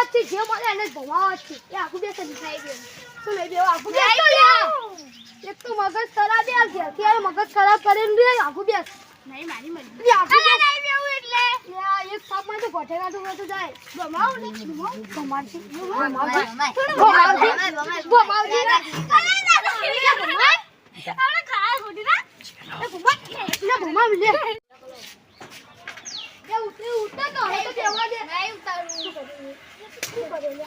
છે જે મળે એને ભમાવા છે એ આખું બેસ જ ખાઈ ગયો તો લઈ બેવ આખું બેસ એક તો મગજ ખરાબ યાર છે અત્યારે મગજ ખરાબ કરીને રે આખું બેસ નહીં મારી મરજી આખું બેસ નહીં બેવું એટલે એક સાપમાં તો ગોઠેગા તો જાય ભમાવ ને ભમાવજી આપણે ખાવા ગોઠી ના એ ભમાવ લે ये उठता तो है तो केवड़ा दे नहीं उतारू શું કરે લે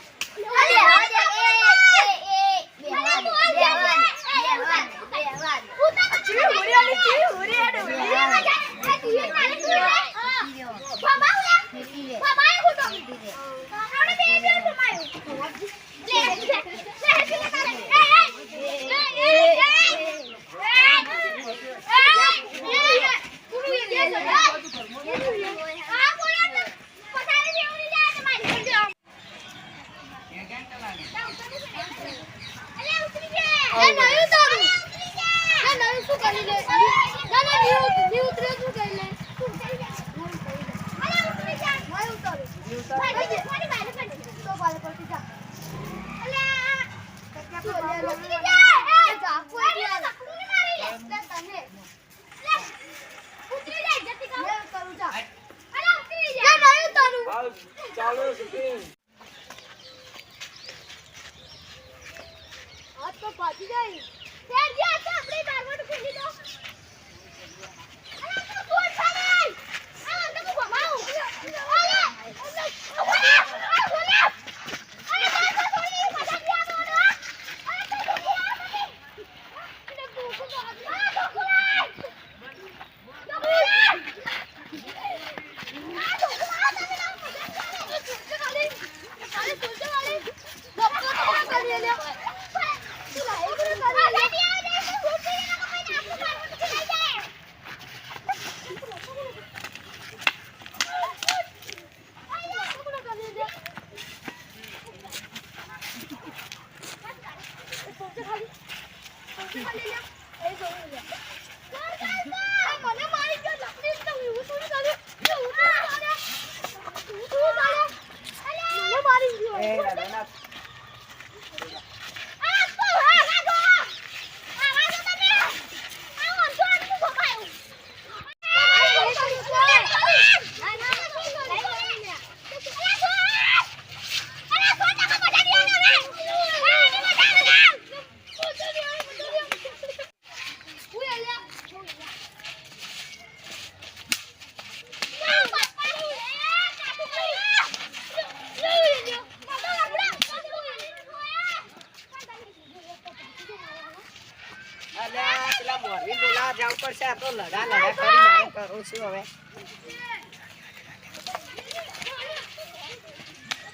અરે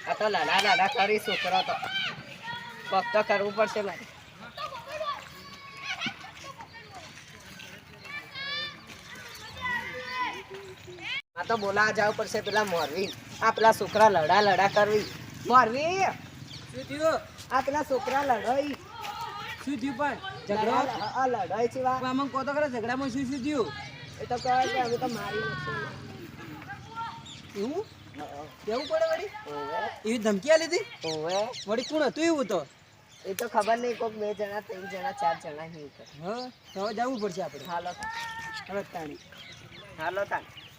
અરે તો લાલા કરી છોકરો તો ફક્ત કરવું પડશે મારે આ તો બોલા જવું પડશે પેલા મોરવી આ પેલા છોકરા લડા કરવી મોરવી શું થયું આ પેલા છોકરા લડાઈ શું થયું પણ ઝઘડા આ લડાઈ છે વા આમાં કોતો કરે ઝઘડામાં શું થયું એ તો કહે કે હવે તો મારી નાખશે એવું કેવું પડે વળી એવી ધમકી આલી હતી ઓવે વળી કોણ હતું એવું તો એ તો ખબર નહીં કોક 2 જણા 3 જણા 4 જણા હી તો હા તો જવું પડશે આપણે હાલો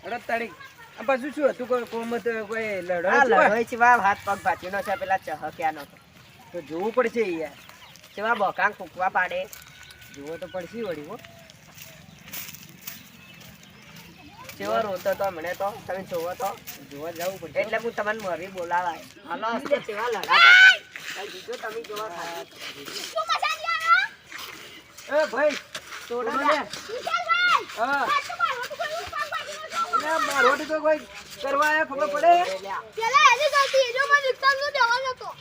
રત્તાણી આ પાછું શું હતું કોમત કોઈ લડાઈ છે વા હાથ પગ ભાચીનો છે પેલા ચહક્યાનો તો જોવું પડશે યાર કેવા બકાંગ ફૂકવા પાડે જોવો તો પડશે વળી હો કેવો રોતો તો મને તો તમે જોવો તો જોવા જવું પડે એટલે હું તમને મરી બોલાવાય હાલો હસ્તે કેવા લડાતા બીજો તમે જોવા ખાય શું મજા આવે એ ભાઈ તોડા લે હા ના મારો તો કોઈ કરવા આયા ખબર પડે પેલા એની ગલતી એનો મને રિક્ષા નો દેવાનો હતો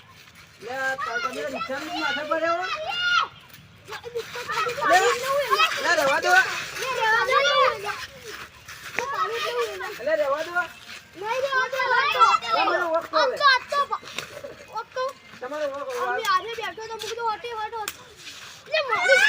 લે તમે રિક્ષા ની માથે પડ્યો લે રવા દો અલે રેવા દો નહીં રેવા દો તમારો વખતો તમારો વખતો અમે આજે બેઠો તો મુકતો હોટી હોટો લે મારી